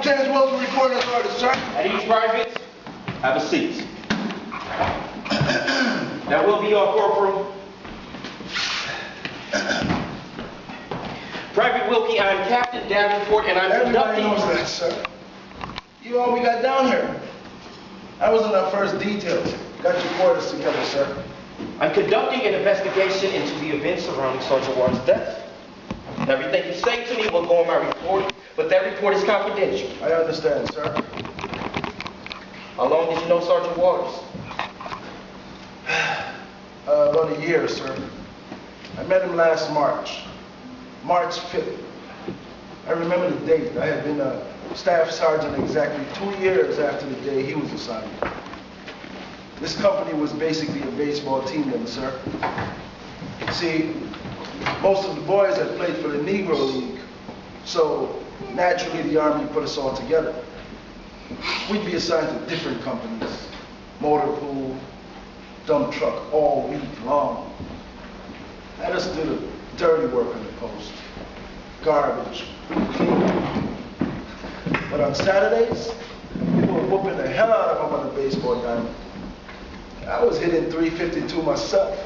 Lieutenant Wilson reporting as orders, sir. At each private, have a seat. That will be your corporal. Private Wilkie, I'm Captain Davenport, and I'm Everybody conducting... knows that, sir. You all we got down here. I was in our first details. Got your quarters together, sir. I'm conducting an investigation into the events surrounding Sergeant Waters' death. Everything you say to me will go in my report, but that report is confidential. I understand, sir. How long did you know Sergeant Waters? About a year, sir. I met him last March. March 5th. I remember the date. I had been a staff sergeant exactly 2 years after the day he was assigned. This company was basically a baseball team then, sir. See, most of the boys had played for the Negro League, so naturally the Army put us all together. We'd be assigned to different companies, motor pool, dump truck, all week long. Had us do the dirty work on the post, garbage, cleaning. But on Saturdays, people were whooping the hell out of them on the baseball diamond. I was hitting 352 myself.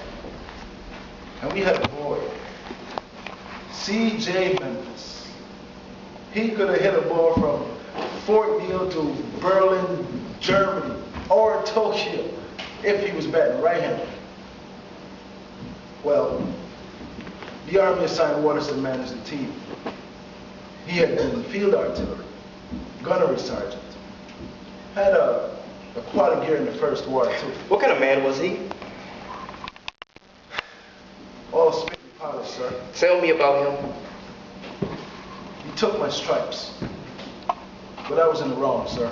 And we had a boy, C.J. Memphis. He could have hit a ball from Fort Neal to Berlin, Germany, or Tokyo if he was batting right-handed. Well, the Army assigned Waters to manage the team. He had been in field artillery, gunnery sergeant. Had a quad gear in the first war, too. What kind of man was he? All spick and polished, sir. Tell me about him. He took my stripes. But I was in the wrong, sir.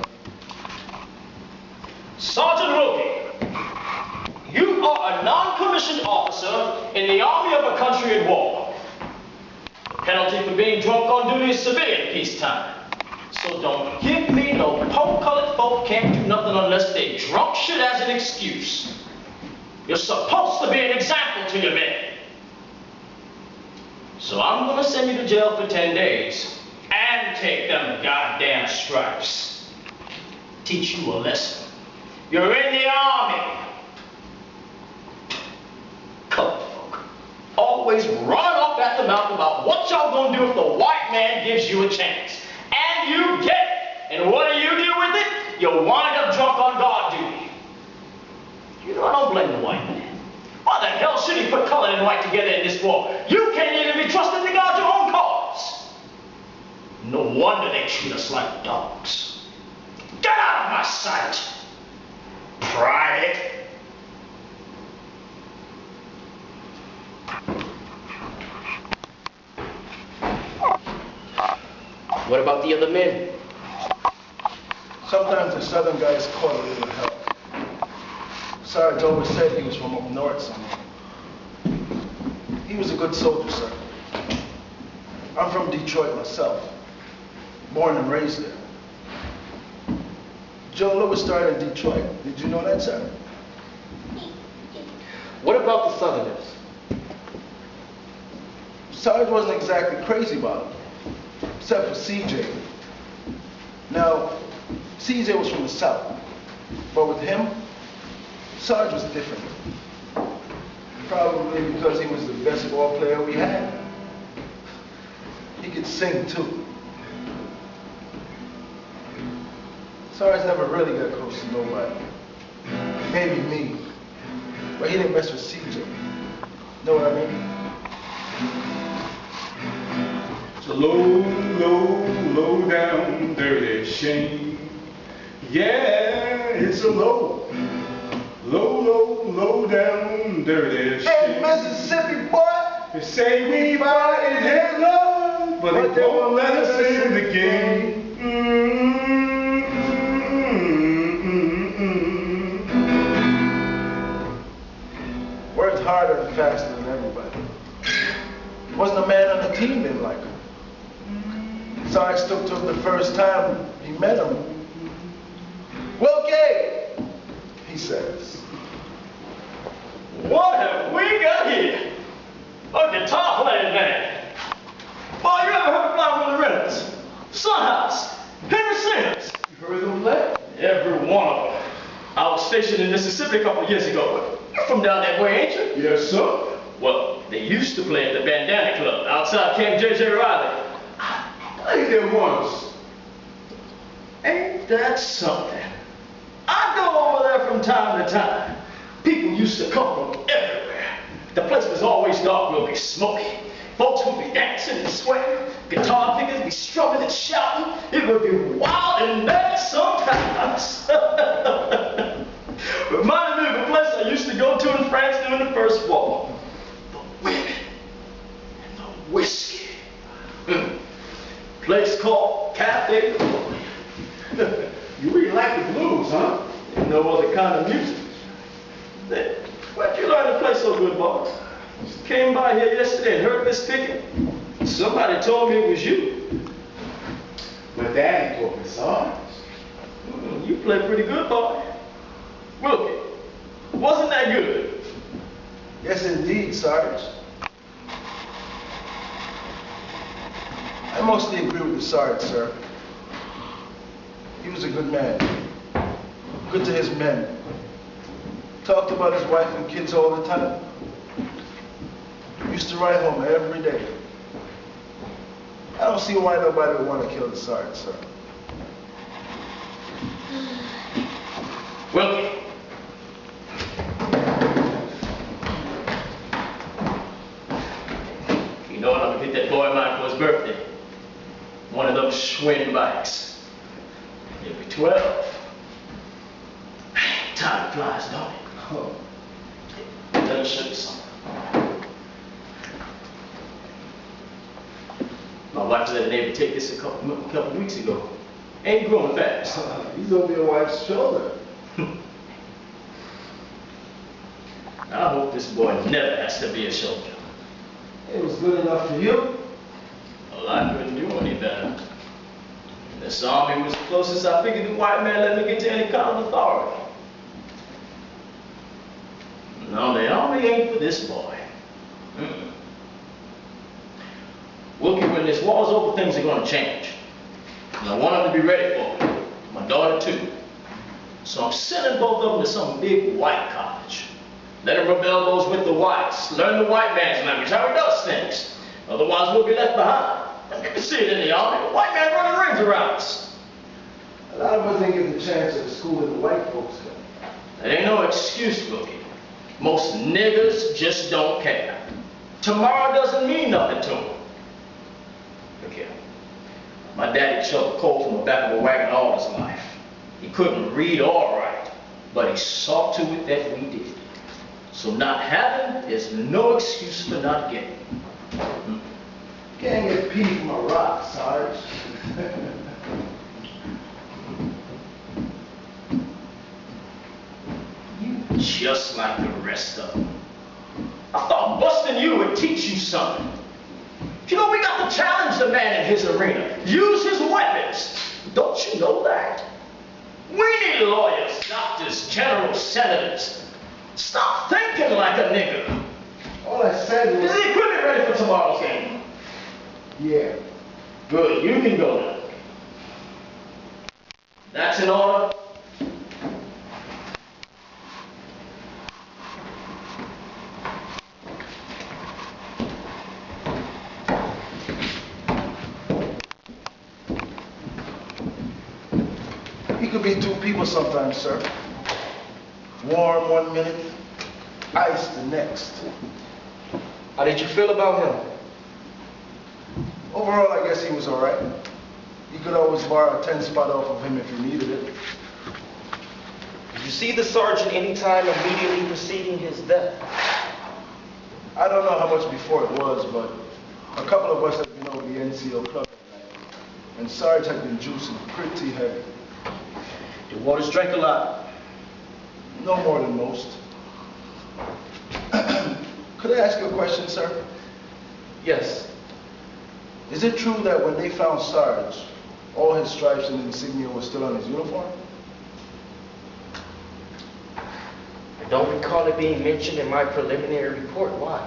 Sergeant Wilkie, you are a non-commissioned officer in the army of a country at war. The penalty for being drunk on duty is civilian peacetime. So don't give me no poke-colored folk can't do nothing unless they drunk shit as an excuse. You're supposed to be an example to your men. So I'm gonna send you to jail for 10 days and take them goddamn stripes. Teach you a lesson. You're in the army. Colored folk always running off at the mouth about what y'all gonna do if the white man gives you a chance. And you get it. And what do you do with it? You wind up drunk on guard duty. You know, I don't blame the white man. Why the hell should he put color and white together in this war? You can't even be trusted to guard your own cause. No wonder they treat us like dogs. Get out of my sight, private. What about the other men? Sometimes the southern guys caught a little help. Sarge always said he was from up north somewhere. He was a good soldier, sir. I'm from Detroit myself. Born and raised there. Joe Louis started in Detroit. Did you know that, sir? What about the Southerners? Sarge wasn't exactly crazy about him, except for C.J. Now, C.J. was from the South, but with him, Sarge was different. Probably because he was the best ball player we had. He could sing, too. Sarge never really got close to nobody. Maybe me. But he didn't mess with C.J. Know what I mean? It's a low, low, low down dirty shame. Yeah, it's a low, low, low, low down dirty shame. Hey, Mississippi boy! They say we fight in love, but they won't let us in the game. Worked harder and faster than everybody. Wasn't a man on the team didn't like him. Sarge took to him the first time he met him. Wilkie, he says. What have we got here? A guitar playing band. Boy, you ever heard of Fly with the Reynolds? Sunhouse, Henry one of them. I was stationed in Mississippi a couple years ago. You're from down that way, ain't you? Yes, sir. Well, they used to play at the Bandana Club outside Camp J.J. Riley. I played there once. Ain't that something? I go over there from time to time. People used to come from everywhere. The place was always dark, real be smoky. Folks would be dancing and sweating. Guitar pickers be strumming and shouting. It would be wild and mad sometimes. Reminded me of a place I used to go to in France during the First War. The women and the whiskey. Place called Cafe Boy. You really like the blues, huh? No other kind of music. Where'd you learn to play so good, boy? Just came by here yesterday and heard this picking. Somebody told me it was you. My daddy taught me, son. You play pretty good, boy. Wilkie, wasn't that good? Yes, indeed, Sarge. I mostly agree with the Sarge, sir. He was a good man. Good to his men. Talked about his wife and kids all the time. Used to ride home every day. I don't see why nobody would want to kill the Sarge, sir. Wilkie. You know what I'm gonna get that boy of mine for his birthday? One of those Schwinn bikes. He'll be 12. Time flies, don't it? Oh. Let me show you something. My wife let a neighbor take this a couple weeks ago. Ain't growing fast. He's over your wife's shoulder. I hope this boy never has to be a soldier. It was good enough for you. Well, I couldn't do any better. This army was the closest I figured the white man let me get to any kind of authority. No, the army ain't for this boy. Wilkie, when this war's over, things are gonna change. And I want them to be ready for it. My daughter too. So I'm sending both of them to some big white college. Let them rub elbows with the whites. Learn the white man's language, how he does things. Otherwise, we'll be left behind. You can see it in the army. The white man running rings around us. A lot of us didn't get the chance at the school that the white folks got. That ain't no excuse, Wilkie. Most niggers just don't care. Tomorrow doesn't mean nothing to them. Look here. My daddy shoved coal from the back of a wagon all his life. He couldn't read or write, but he saw to it that we did. So not having is no excuse for not getting. Can't get pee from a rock, Sarge. You just like the rest of them. I thought busting you would teach you something. You know, we got to challenge the man in his arena. Use his weapons. Don't you know that? We need lawyers, doctors, generals, senators. Stop thinking like a nigger. All I said Is was... the equipment ready for tomorrow's game? Yeah. Good, you can go now. That's in order. He could be two people sometimes, sir. Warm 1 minute, ice the next. How did you feel about him? Overall, I guess he was all right. You could always borrow a 10 spot off of him if you needed it. Did you see the sergeant any time immediately preceding his death? I don't know how much before it was, but a couple of us had been over the NCO club that night, and Sarge had been juicing pretty heavy. The waters drank a lot. No more than most. Could I ask you a question, sir? Yes. Is it true that when they found Sarge, all his stripes and insignia were still on his uniform? I don't recall it being mentioned in my preliminary report. Why?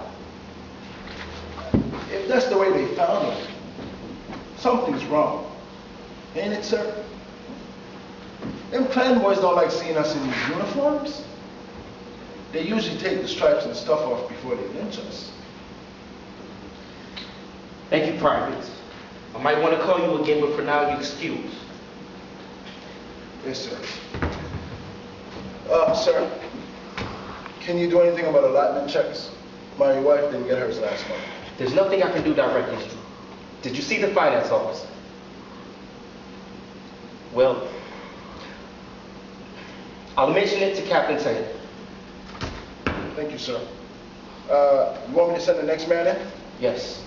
If that's the way they found him, something's wrong. Ain't it, sir? Them Klan boys don't like seeing us in these uniforms. They usually take the stripes and stuff off before they lynch us. Thank you, Private. I might want to call you again, but for now, you excused. Yes, sir. Sir, can you do anything about allotment checks? My wife didn't get hers last month. There's nothing I can do directly. Did you see the finance officer? Well, I'll mention it to Captain Taylor. Thank you, sir. You want me to send the next man in? Yes.